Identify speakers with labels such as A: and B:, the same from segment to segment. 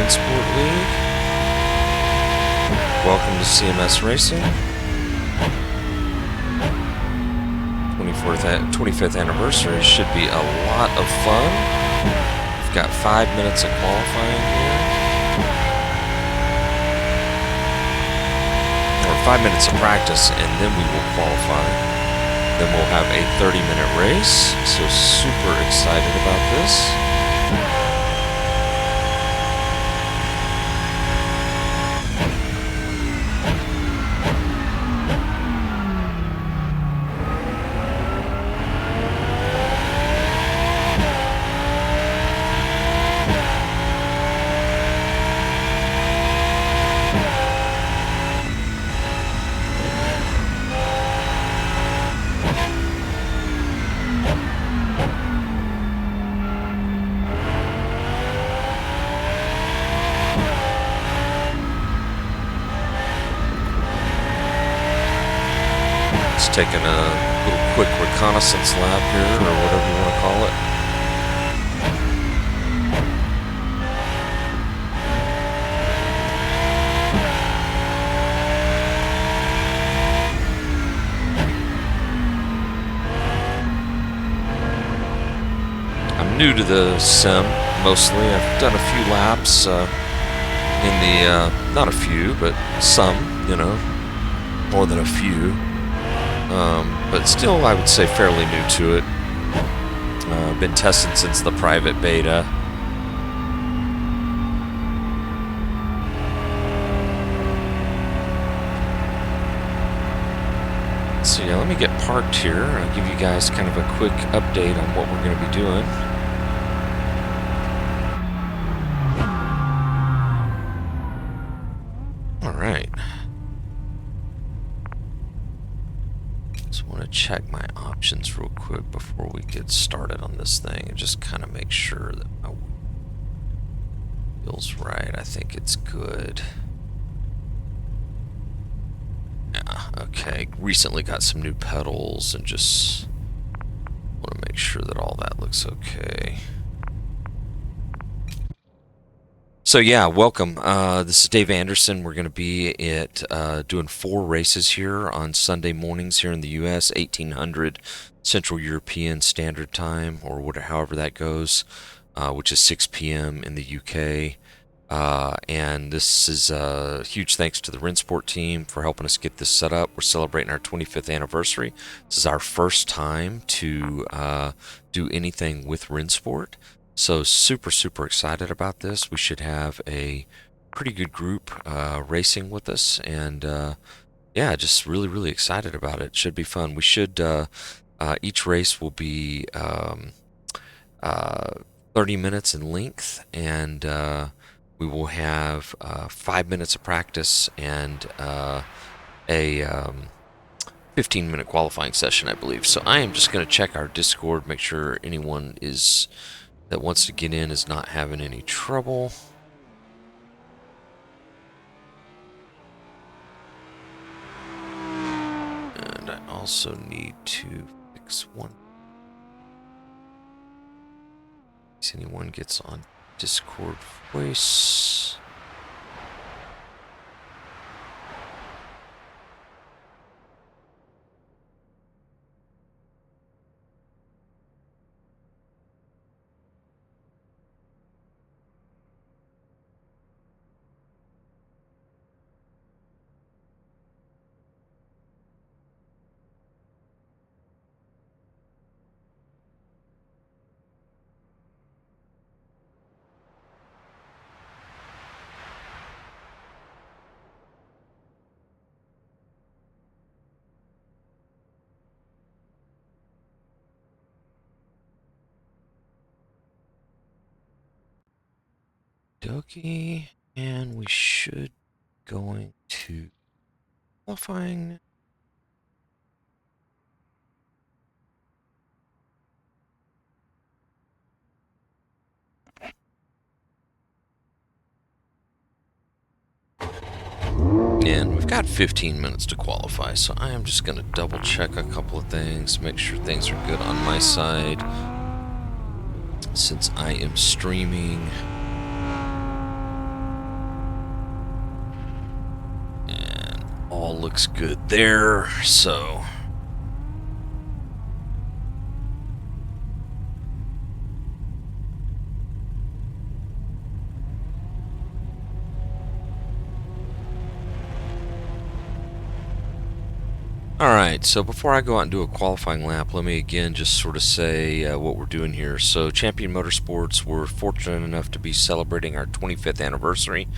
A: Rennsport League. Welcome to CMS Racing. 25th anniversary should be a lot of fun. We've got 5 minutes of qualifying here. Or 5 minutes of practice, and then we will qualify. Then we'll have a 30-minute race. So super excited about this. Taking a little quick reconnaissance lap here, or whatever you want to call it. I'm new to the sim, mostly. I've done a few laps in the, not a few, but some, you know, more than a few. But still, I would say fairly new to it. Been testing since the private beta. So yeah, let me get parked here. I'll give you guys kind of a quick update on what we're going to be doing. All right. Check my options real quick before we get started on this thing and just kind of make sure that my feels right. I think it's good. Yeah, okay. Recently got some new pedals and just want to make sure that all that looks okay. So yeah, welcome. This is Dave Anderson. We're going to be at doing 4 races here on Sunday mornings here in the U.S., 1800 Central European Standard Time, or whatever, however that goes, which is 6 p.m. in the U.K. And this is a huge thanks to the Rennsport team for helping us get this set up. We're celebrating our 25th anniversary. This is our first time to do anything with Rennsport. So super excited about this. We should have a pretty good group racing with us, and yeah, just really excited about it. Should be fun. We should each race will be 30 minutes in length, and we will have 5 minutes of practice and a 15-minute qualifying session, I believe. So I am just going to check our Discord, make sure anyone that wants to get in is not having any trouble. And I also need to fix one. In case anyone gets on Discord voice. Okay, and we should going to qualifying. And we've got 15 minutes to qualify, so I am just going to double check a couple of things, make sure things are good on my side. Since I am streaming, All looks good there, so... Alright, so before I go out and do a qualifying lap, let me again just sort of say what we're doing here. So Champion Motorsports, we're fortunate enough to be celebrating our 25th anniversary.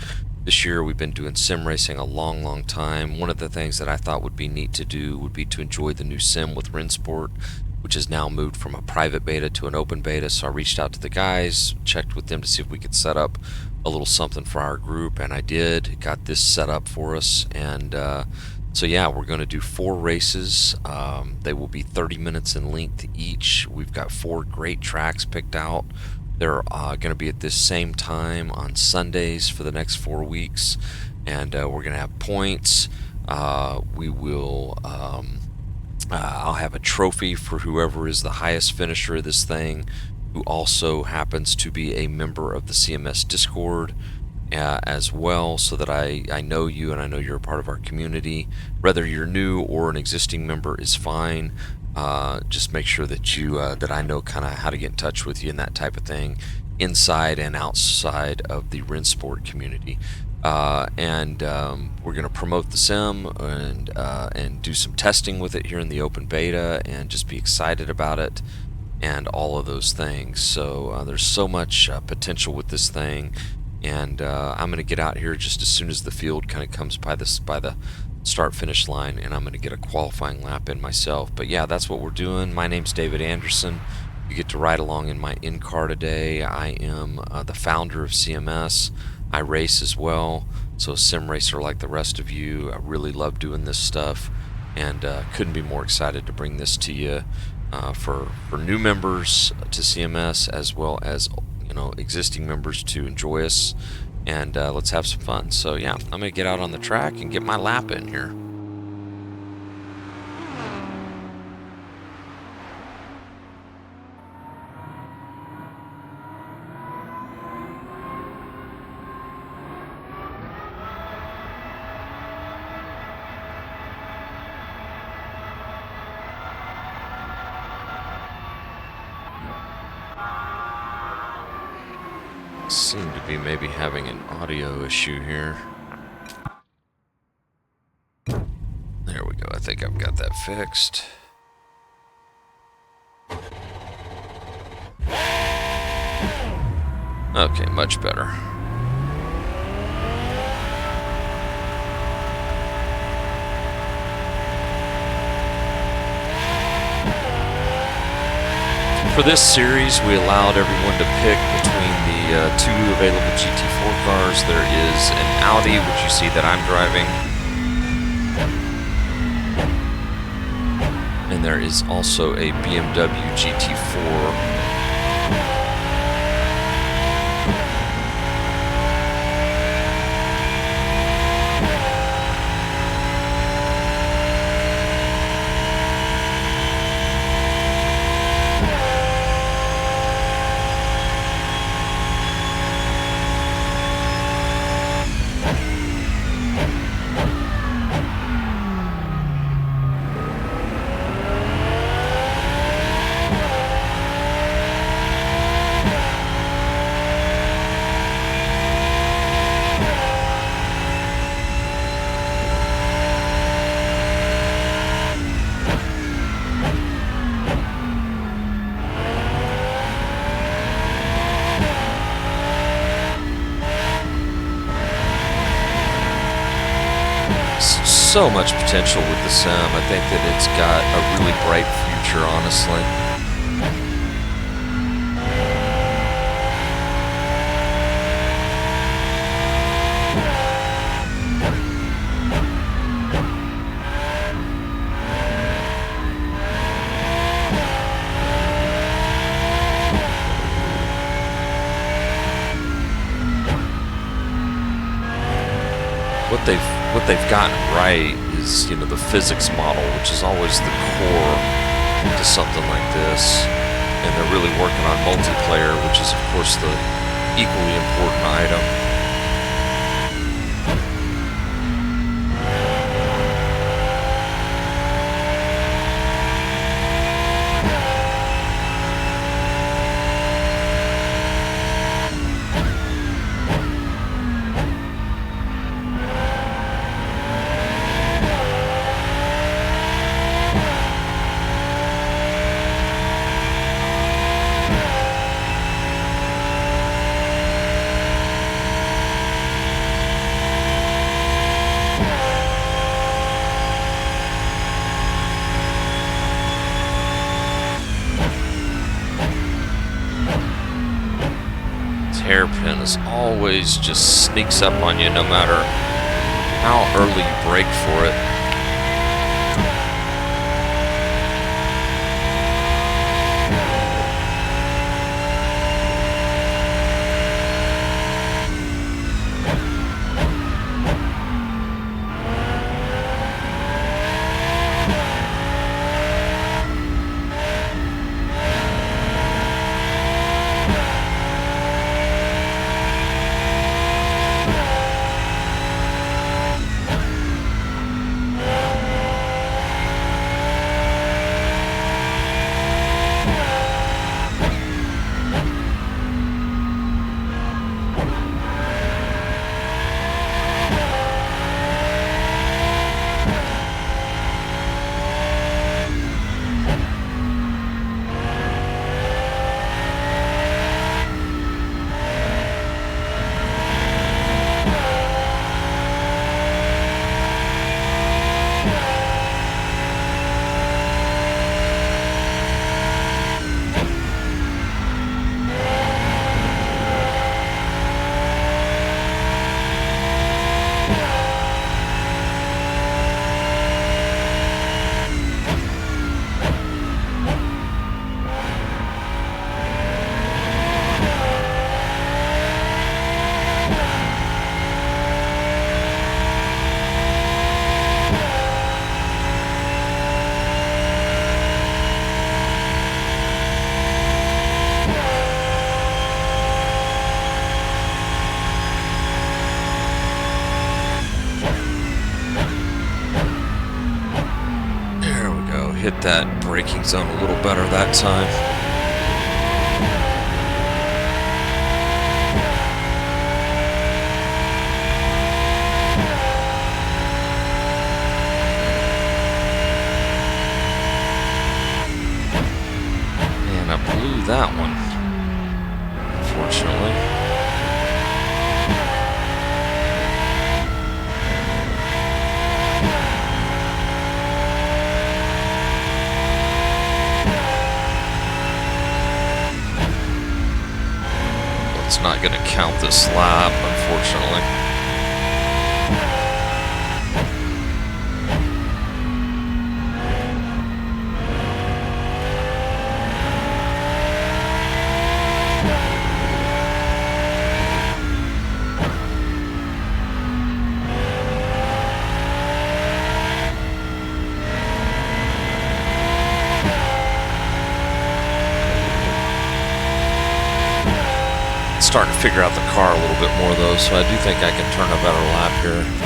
A: This year we've been doing sim racing a long time. One of the things that I thought would be neat to do would be to enjoy the new sim with Rennsport, which has now moved from a private beta to an open beta. So I reached out to the guys, checked with them to see if we could set up a little something for our group, and I did. Got this set up for us, and so yeah, we're going to do 4 races. They will be 30 minutes in length each. We've got 4 great tracks picked out. They're going to be at this same time on Sundays for the next 4 weeks, and we're going to have points. We will. I'll have a trophy for whoever is the highest finisher of this thing, who also happens to be a member of the CMS Discord. As well, so that I know you and I know you're a part of our community. Whether you're new or an existing member is fine. Just make sure that you that I know kind of how to get in touch with you and that type of thing, inside and outside of the Rennsport community. We're going to promote the sim and do some testing with it here in the open beta, and just be excited about it and all of those things. So there's so much potential with this thing. And I'm going to get out here just as soon as the field kind of comes by the start-finish line, and I'm going to get a qualifying lap in myself. But yeah, that's what we're doing. My name's David Anderson. You get to ride along in my in-car today. I am the founder of CMS. I race as well, so a sim racer like the rest of you. I really love doing this stuff, and couldn't be more excited to bring this to you for new members to CMS, as well as existing members to enjoy us, and let's have some fun. So yeah, I'm gonna get out on the track and get my lap in here. Seem to be maybe having an audio issue here. There we go. I think I've got that fixed. Okay, much better. For this series, we allowed everyone to pick between the 2 available GT4 cars. There is an Audi, which you see that I'm driving, and there is also a BMW GT4. So much potential with the sim. I think that it's got a really bright future, honestly. What they've gotten right is, the physics model, which is always the core to something like this. And they're really working on multiplayer, which is, of course, the equally important item. always just sneaks up on you no matter how early you brake for it. Hit that braking zone a little better that time. And I blew that one, unfortunately. It's not going to count this lap, unfortunately. Starting to figure out the car a little bit more though, so I do think I can turn a better lap here.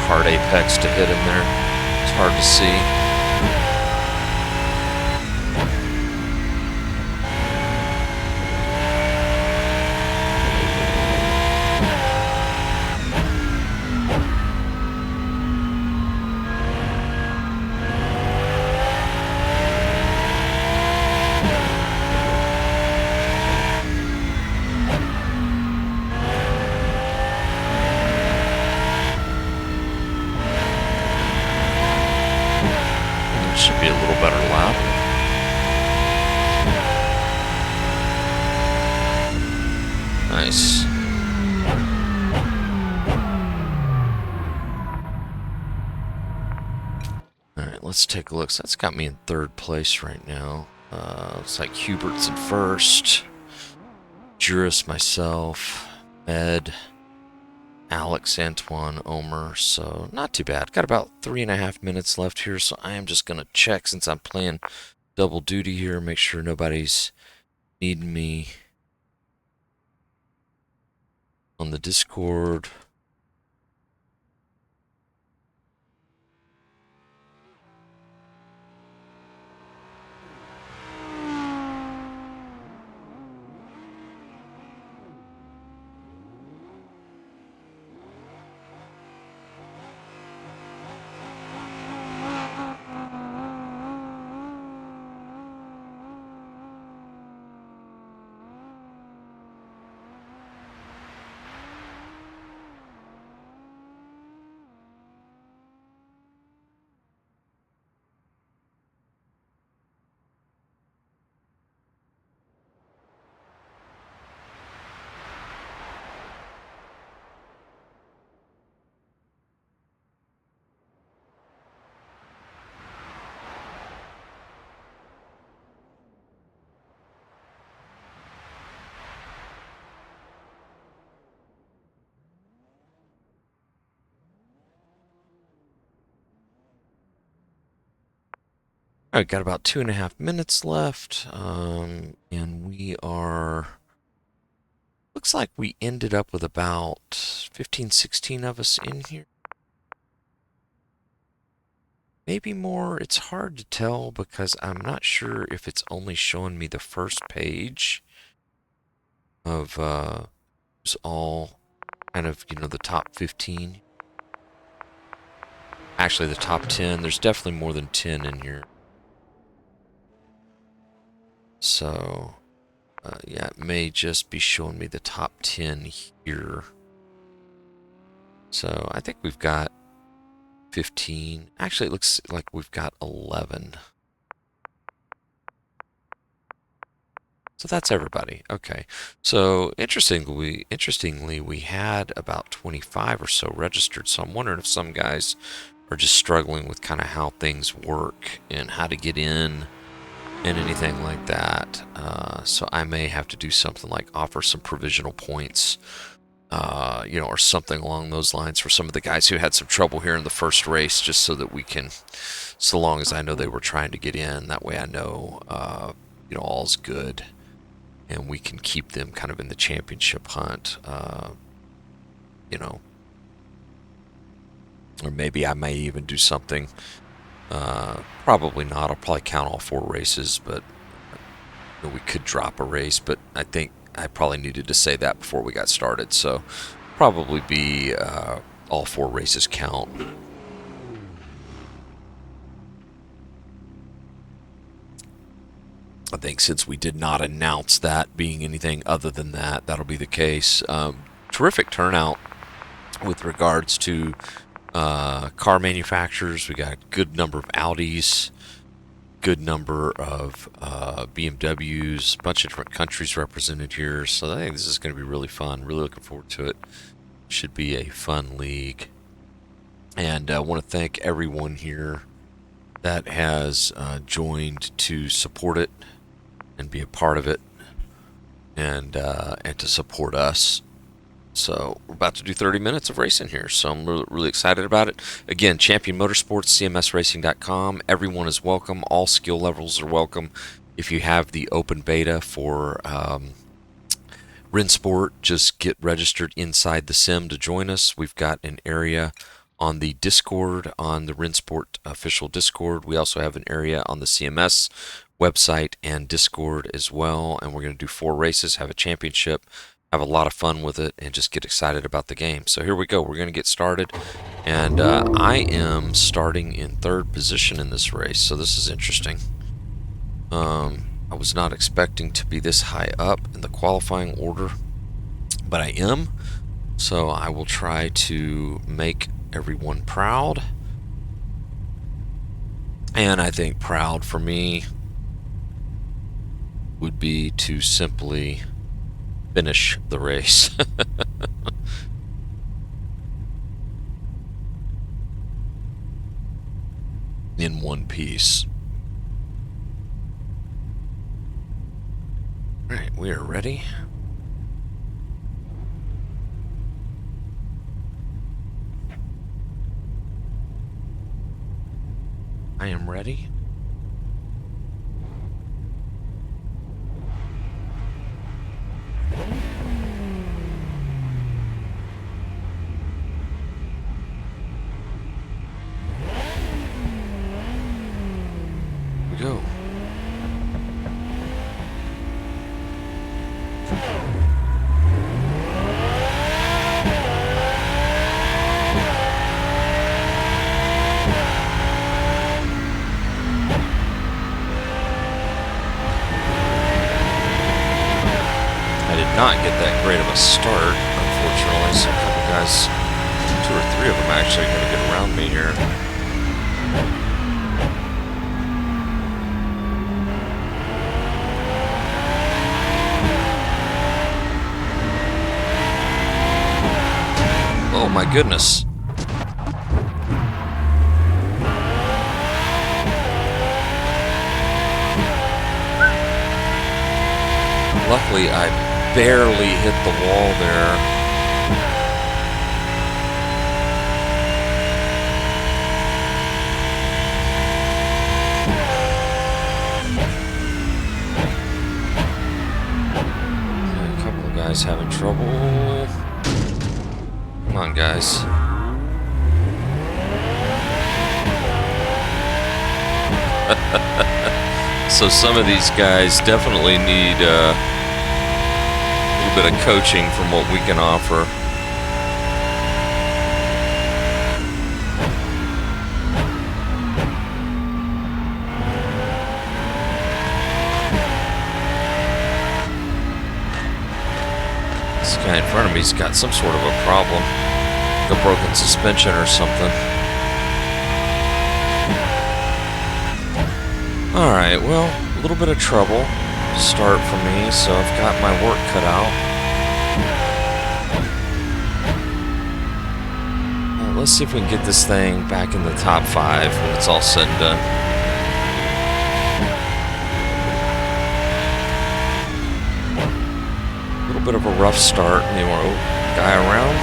A: Hard apex to hit in there. It's hard to see. Should be a little better lap. Nice. All right, let's let's take a look. So that's got me in third place right now. Looks like Hubert's in first. Juris, myself, Ed, Alex, Antoine, Omer. So not too bad. Got about 3.5 minutes left here, so I am just going to check since I'm playing double duty here, make sure nobody's needing me on the Discord. All right, got about 2.5 minutes left, and we are. Looks like we ended up with about 15, 16 of us in here. Maybe more. It's hard to tell because I'm not sure if it's only showing me the first page of who's all kind of, the top 15. Actually, the top 10. There's definitely more than 10 in here. So, yeah, it may just be showing me the top 10 here. So, I think we've got 15. Actually, it looks like we've got 11. So that's everybody. Okay. So interestingly, we had about 25 or so registered. So I'm wondering if some guys are just struggling with kind of how things work and how to get in and anything like that. So I may have to do something like offer some provisional points, or something along those lines for some of the guys who had some trouble here in the first race, just so that we can, so long as I know they were trying to get in, that way I know, all's good. And we can keep them kind of in the championship hunt, Or maybe I may even do something. Probably not. I'll probably count all 4 races, but we could drop a race. But I think I probably needed to say that before we got started. So probably be all 4 races count. I think since we did not announce that being anything other than that, that'll be the case. Terrific turnout with regards to car manufacturers. We got a good number of Audis, good number of BMWs, a bunch of different countries represented here. So I think this is going to be really fun. Really looking forward to it. Should be a fun league. And I want to thank everyone here that has joined to support it and be a part of it, and to support us. So we're about to do 30 minutes of racing here, so I'm really excited about it. Again, Champion Motorsports, CMSRacing.com. Everyone is welcome. All skill levels are welcome. If you have the open beta for Rennsport, just get registered inside the sim to join us. We've got an area on the Discord, on the Rennsport official Discord. We also have an area on the CMS website and Discord as well. And we're going to do 4 races, have a championship, have a lot of fun with it, and just get excited about the game. So here we go. We're going to get started. And I am starting in 3rd position in this race. So this is interesting. I was not expecting to be this high up in the qualifying order, but I am. So I will try to make everyone proud. And I think proud for me would be to simply finish the race. in one piece. All right, we are ready. I am ready. We go. Not get that great of a start, unfortunately, so a couple guys, 2 or 3 of them actually are going to get around me here. Oh my goodness. Luckily, I barely hit the wall there. A couple of guys having trouble. Come on, guys. So some of these guys definitely need bit of coaching from what we can offer. This guy in front of me's got some sort of a problem, like a broken suspension or something. Alright, well, a little bit of trouble to start for me, so I've got my work cut out. Let's see if we can get this thing back in the top 5 when it's all said and done. A little bit of a rough start. Maybe want to guy around.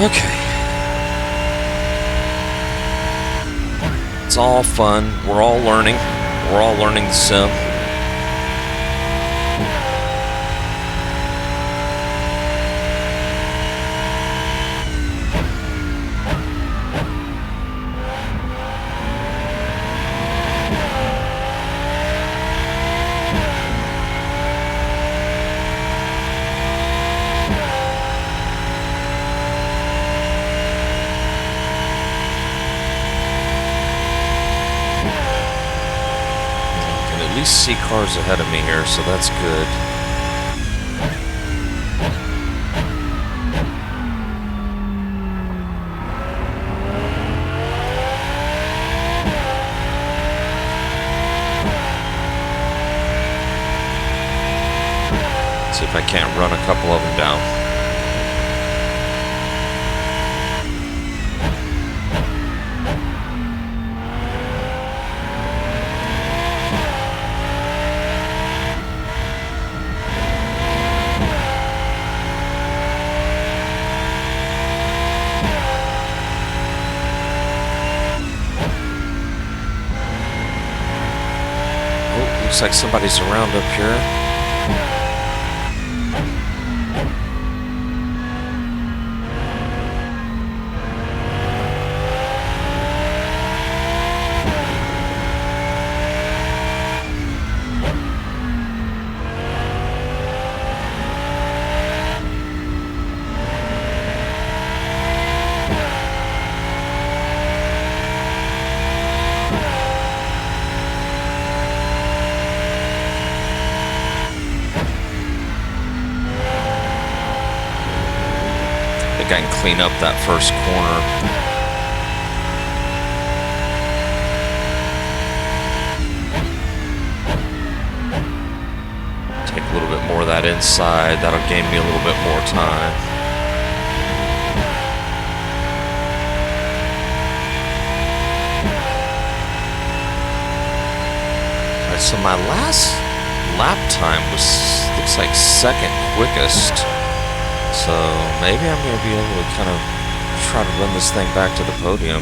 A: Okay. It's all fun. We're all learning. We're all learning the sim. At least see cars ahead of me here, so that's good. See if I can't run a couple of them down. Looks like somebody's around up here. I can clean up that first corner. Take a little bit more of that that inside. That'll gain me a little bit more time. Alright, so my last lap time looks like second quickest. So maybe I'm going to be able to kind of try to run this thing back to the podium.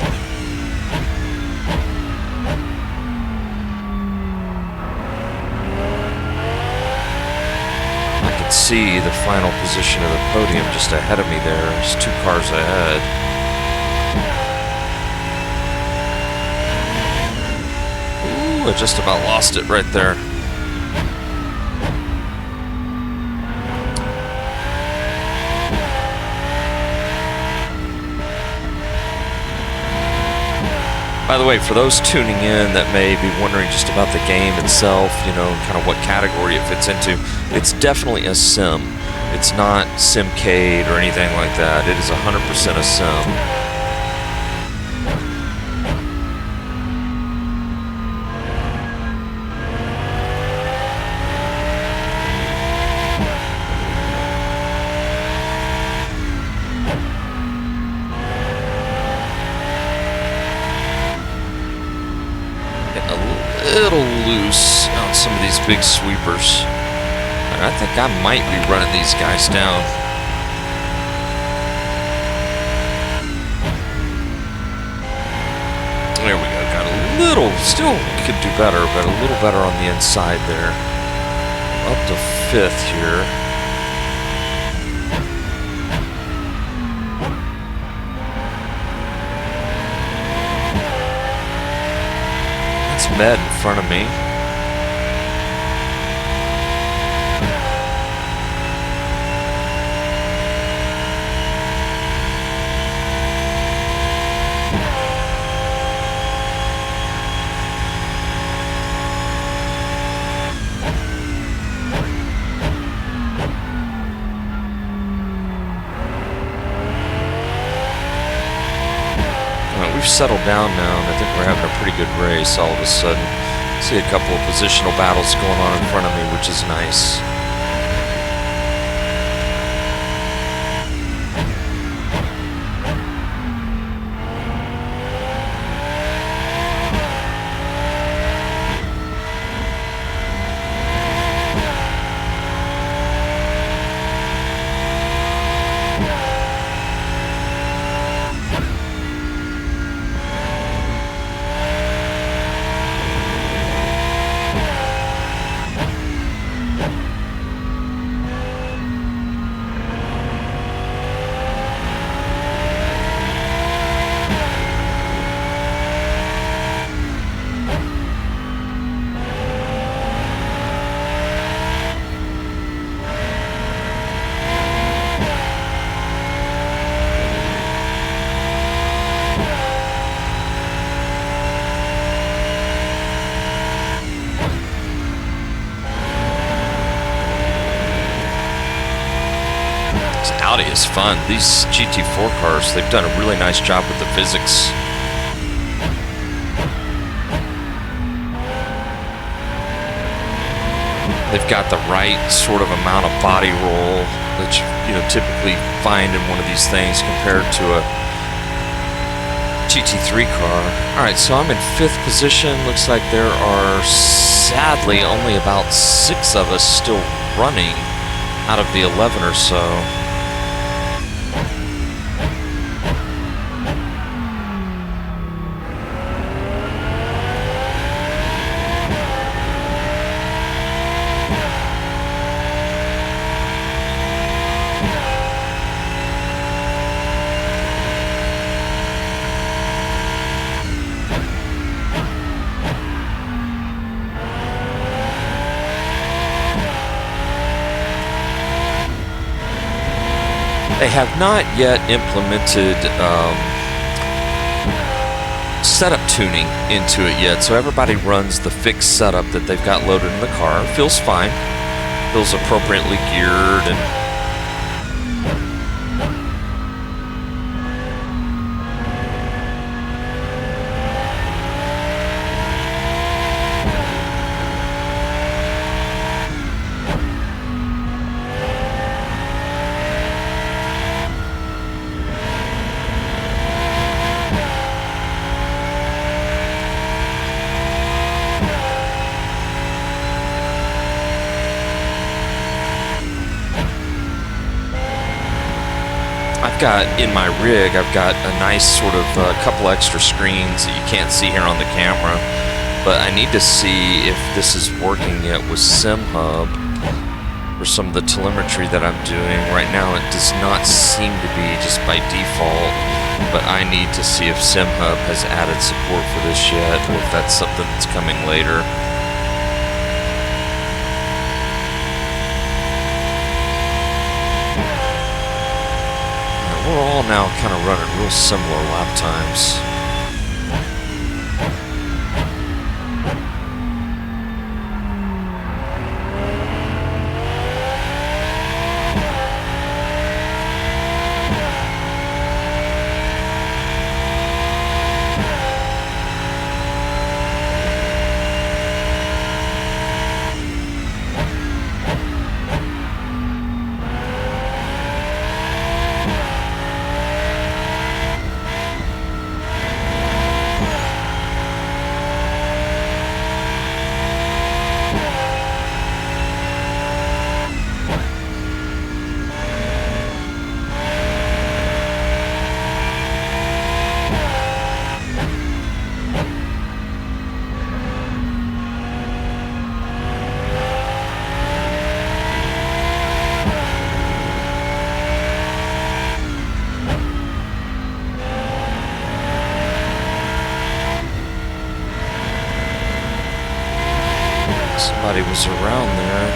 A: See the final position of the podium just ahead of me there. There's 2 cars ahead. Ooh, I just about lost it right there. By the way, for those tuning in that may be wondering just about the game itself, you know, kind of what category it fits into, it's definitely a sim. It's not Simcade or anything like that. It is 100% a sim. Little loose on some of these big sweepers. And I think I might be running these guys down. There we go. Got a little, still could do better, but a little better on the inside there. Up to 5th here. Med in front of me. We've settled down now, and I think we're having a pretty good race all of a sudden. See a couple of positional battles going on in front of me, which is nice. Audi is fun. These GT4 cars, they've done a really nice job with the physics. They've got the right sort of amount of body roll that you typically find in one of these things compared to a GT3 car. Alright, so I'm in 5th position. Looks like there are sadly only about 6 of us still running out of the 11 or so. They have not yet implemented setup tuning into it yet, so everybody runs the fixed setup that they've got loaded in the car. It feels fine, feels appropriately geared, and I've got in my rig, I've got a nice sort of couple extra screens that you can't see here on the camera, but I need to see if this is working yet with SimHub for some of the telemetry that I'm doing. Right now it does not seem to be just by default, but I need to see if SimHub has added support for this yet, or if that's something that's coming later. We're all now kind of running real similar lap times. Somebody was around there.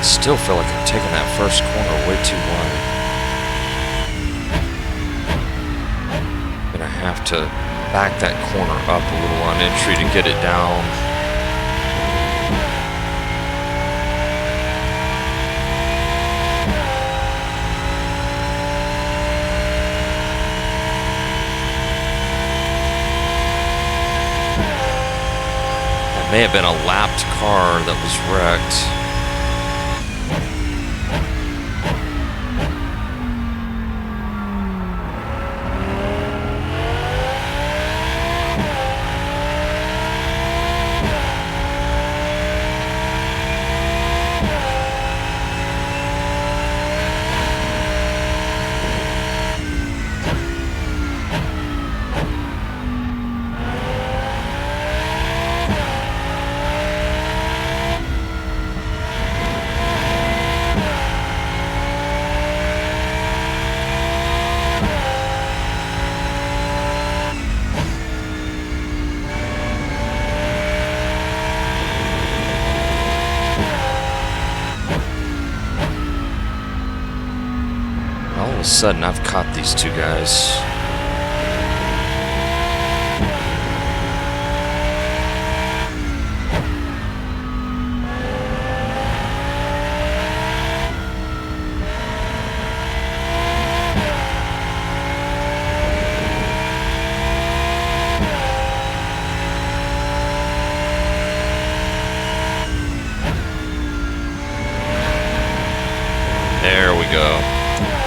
A: Still feel like I'm taking that first corner way too wide. Gonna have to back that corner up a little on entry to get it down. May have been a lapped car that was wrecked. All of a sudden, I've caught these two guys. There we go.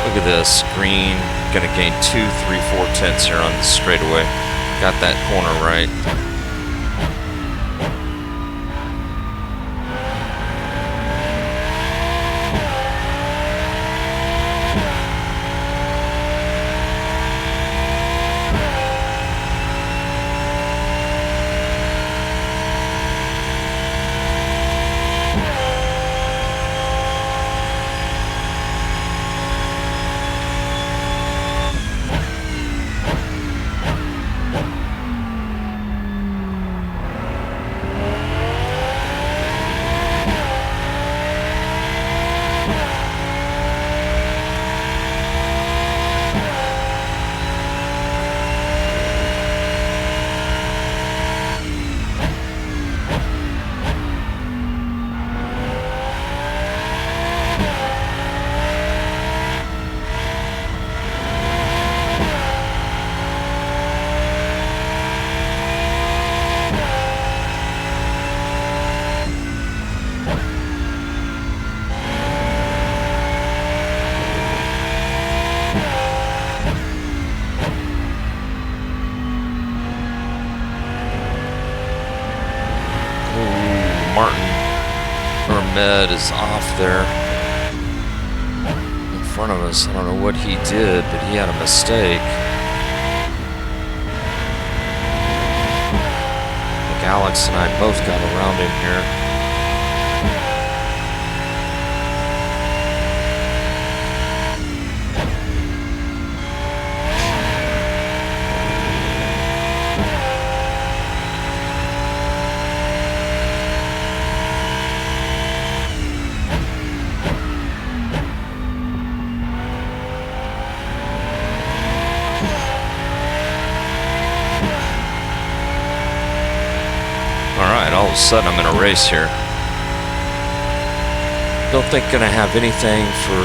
A: Look at this, green, gonna gain 2, 3, 4 tenths here on the straightaway. Got that corner right. Med is off there in front of us. I don't know what he did, but he had a mistake. I think Alex and I both got around him here. All of a sudden I'm in a race here. Don't think gonna have anything for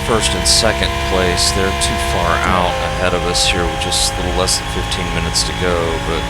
A: first and second place. They're too far out ahead of us here with just a little less than 15 minutes to go, but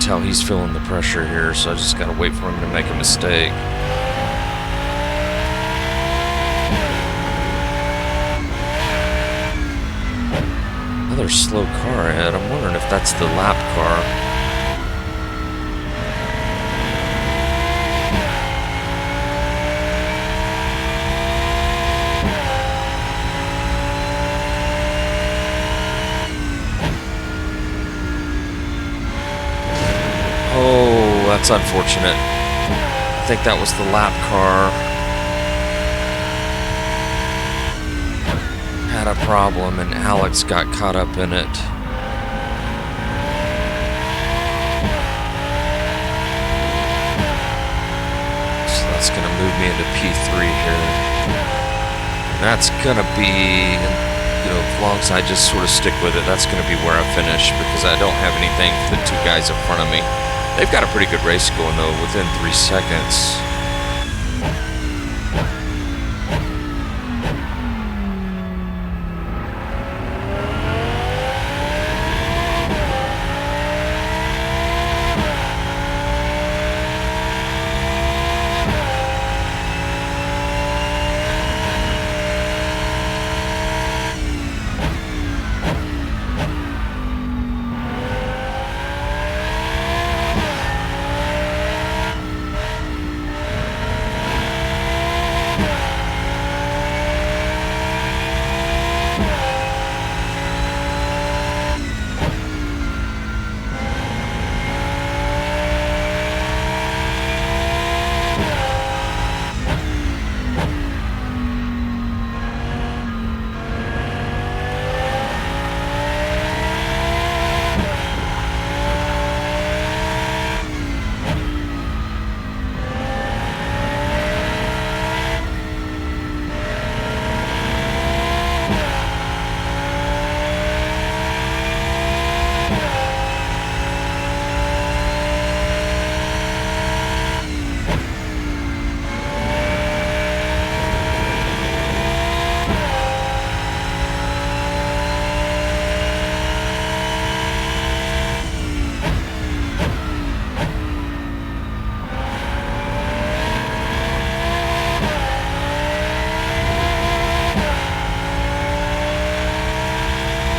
A: tell he's feeling the pressure here, so I just gotta wait for him to make a mistake. Another slow car ahead. I'm wondering if that's the lap car. Oh, that's unfortunate. I think that was the lap car. Had a problem and Alex got caught up in it. So that's going to move me into P3 here. And that's going to be, as long as I just sort of stick with it, that's going to be where I finish because I don't have anything for the two guys in front of me. They've got a pretty good race going though, within 3 seconds.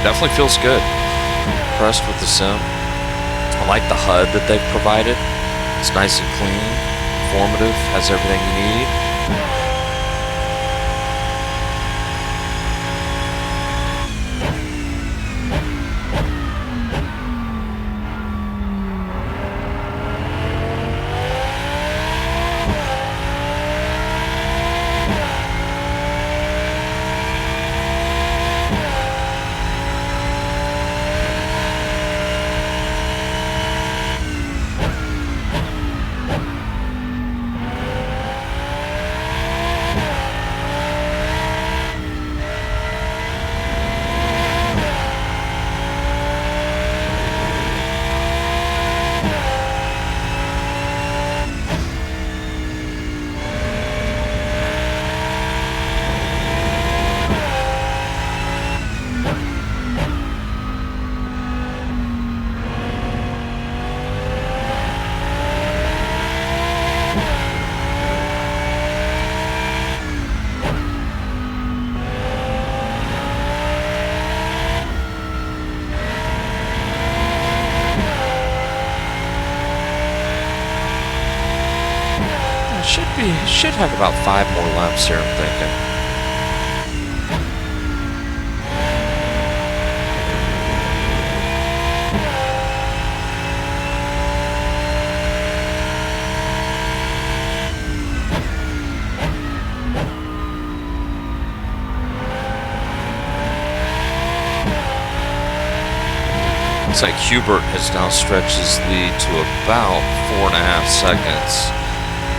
A: Definitely feels good. Impressed with the sim. I like the HUD that they've provided. It's nice and clean, informative, has everything you need. should have about 5 more laps here, I'm thinking. Looks like Hubert has now stretched his lead to about 4.5 seconds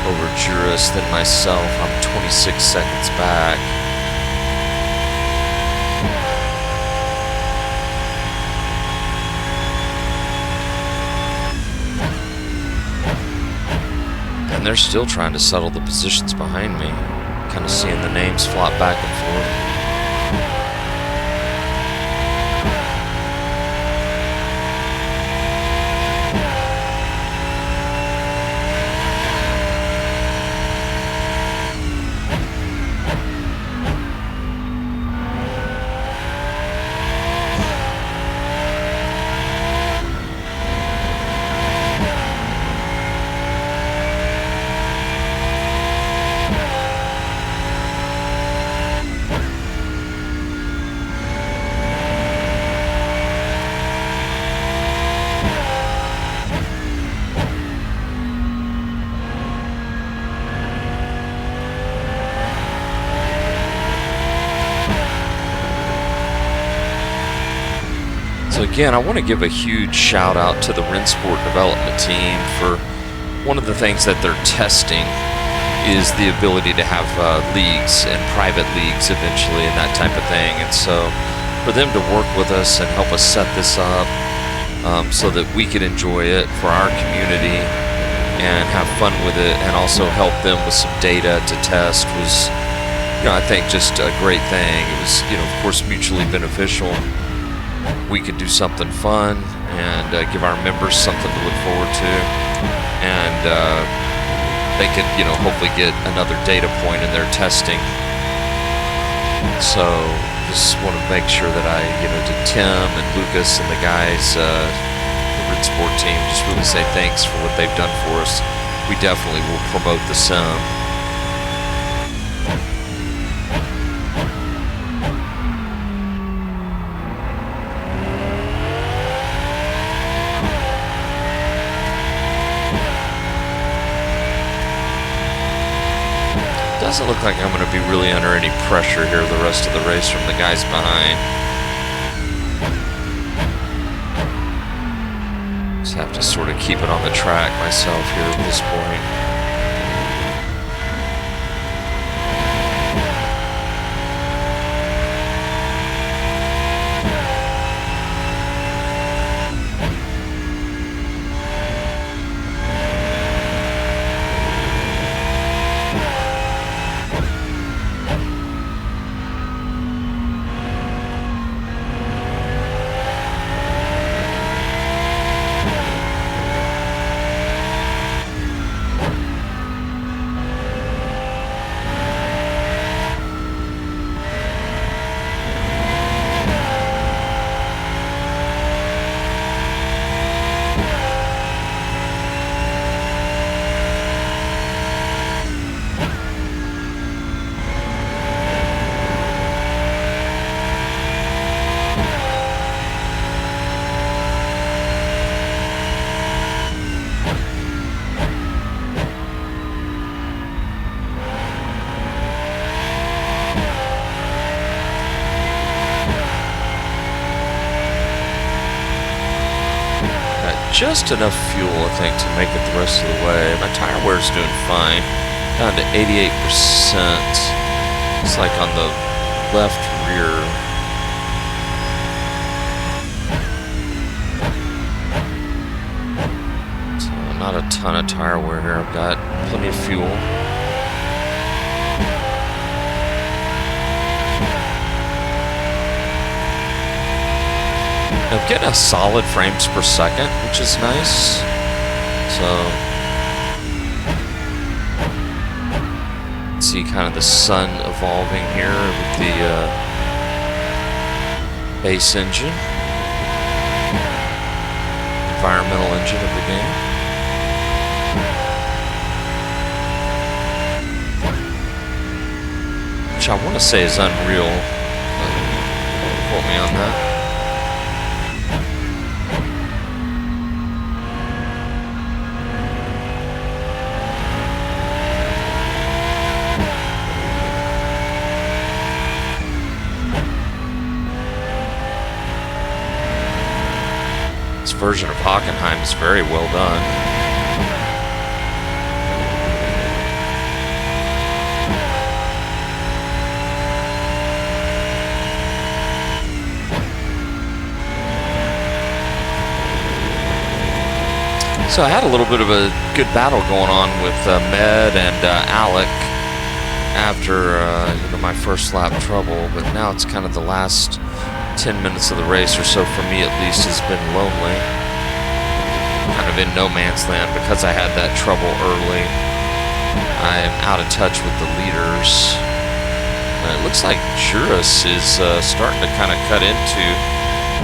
A: over Juris. Then myself, I'm 26 seconds back. And they're still trying to settle the positions behind me. Kind of seeing the names flop back and forth. So again, I want to give a huge shout out to the Rennsport development team for one of the things that they're testing is the ability to have leagues and private leagues eventually and that type of thing. And so for them to work with us and help us set this up so that we could enjoy it for our community and have fun with it and also help them with some data to test was, I think just a great thing. It was, of course, mutually beneficial. We could do something fun and give our members something to look forward to, and they could, hopefully get another data point in their testing. So just want to make sure that I, to Tim and Lucas and the guys, the Rennsport team, just really say thanks for what they've done for us. We definitely will promote the sim. Doesn't look like I'm going to be really under any pressure here the rest of the race from the guys behind. Just have to sort of keep it on the track myself here at this point. Just enough fuel, I think, to make it the rest of the way. My tire wear's doing fine. Down to 88%. It's like on the left rear. So not a ton of tire wear here. I've got plenty of fuel. I'm getting a solid frames per second, which is nice. So, see kind of the sun evolving here with the base engine, environmental engine of the game. which I want to say is unreal. Quote me on that. This version of Hockenheim is very well done. So I had a little bit of a good battle going on with Med and Alec after my first lap trouble, but now it's kind of the last 10 minutes of the race or so, for me at least, has been lonely. Kind of in no man's land because I had that trouble early. I'm out of touch with the leaders. It looks like Juris is starting to kind of cut into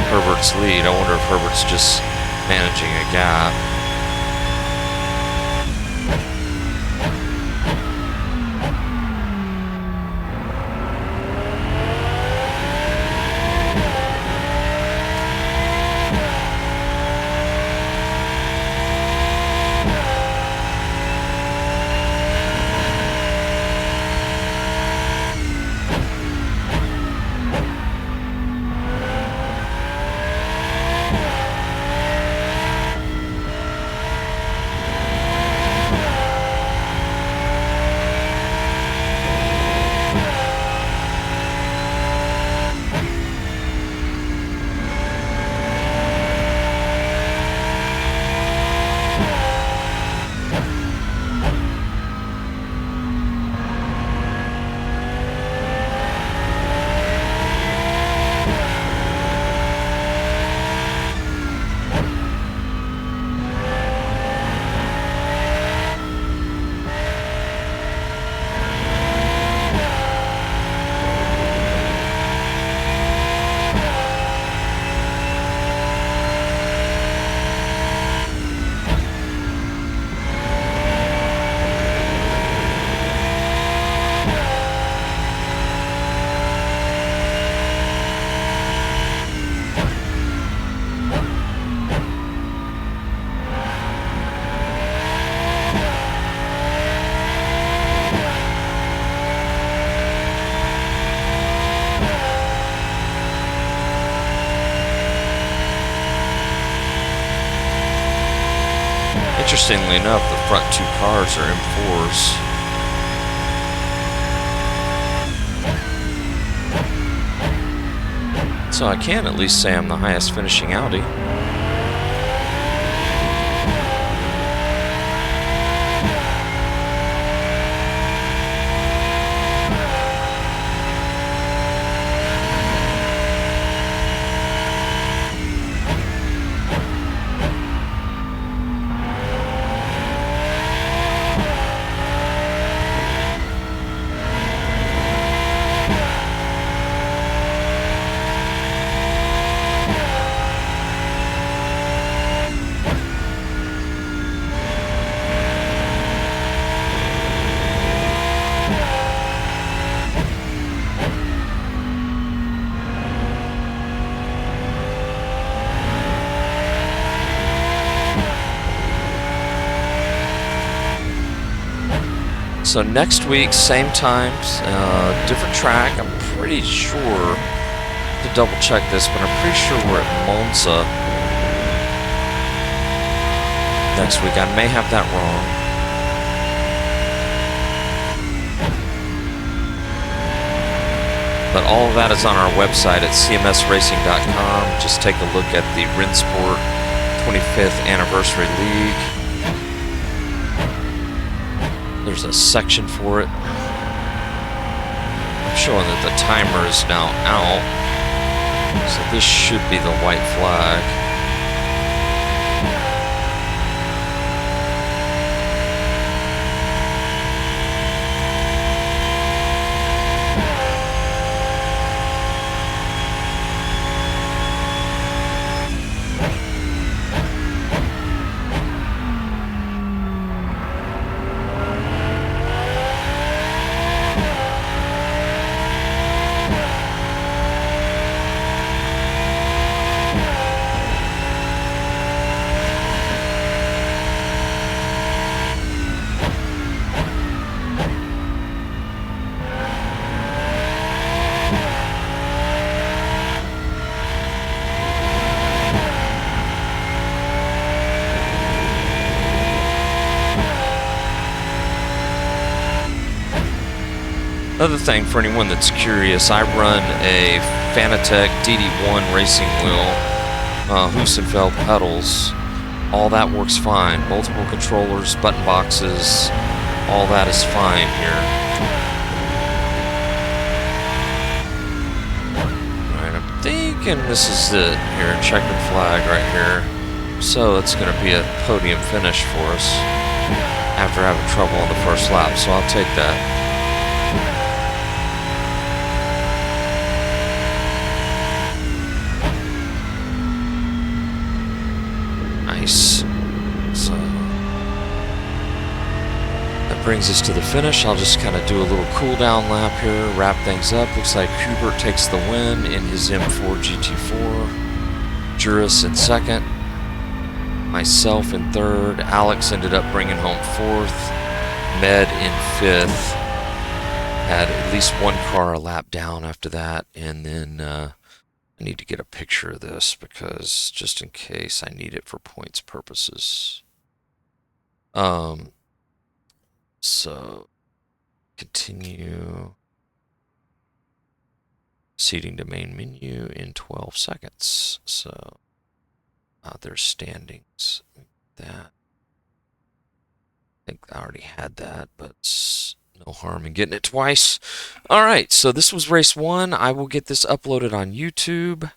A: Herbert's lead. I wonder if Herbert's just managing a gap. Interestingly enough, the front two cars are M4s. So I can at least say I'm the highest finishing Audi. So next week, same times, different track. I'm pretty sure, to double check this, but I'm pretty sure we're at Monza next week. I may have that wrong. But all of that is on our website at cmsracing.com. Just take a look at the Rennsport 25th Anniversary League. There's a section for it. I'm showing that the timer is now out. So this should be the white flag. Another thing for anyone that's curious, I run a Fanatec DD1 racing wheel, Hussenfeld pedals. All that works fine. Multiple controllers, button boxes, all that is fine here. Alright, I'm thinking this is it here. Checkered flag right here. So it's going to be a podium finish for us after having trouble on the first lap, so I'll take that. Nice. So that brings us to the finish. I'll just kind of do a little cool down lap here, wrap things up. Looks like Hubert takes the win in his M4 GT4. Juris in second. Myself in third. Alex ended up bringing home fourth. Med in fifth. Had at least one car a lap down after that, and then I need to get a picture of this because just in case I need it for points purposes. So continue seating to main menu in 12 seconds. So there's standings. That I think I already had that, but it's no harm in getting it twice. All right, so this was race 1. I will get this uploaded on YouTube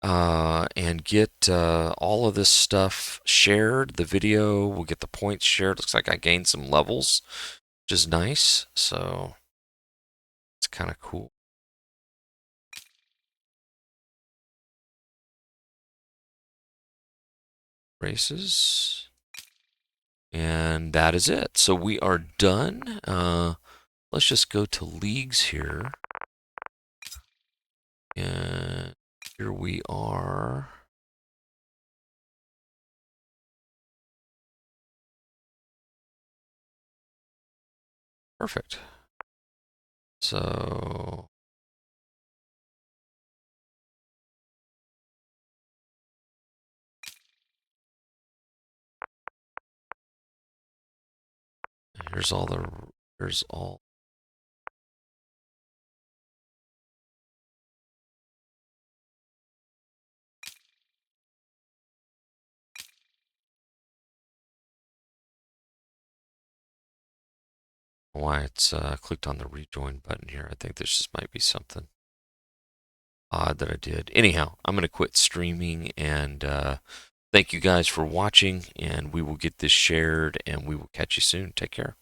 A: and get all of this stuff shared. The video, we'll get the points shared. Looks like I gained some levels, which is nice. So it's kind of cool. Races. And that is it. So we are done. Let's just go to leagues here. And here we are. Perfect. So here's all. Why it's clicked on the rejoin button here. I think this just might be something odd that I did. Anyhow, I'm going to quit streaming, and thank you guys for watching, and we will get this shared, and we will catch you soon. Take care.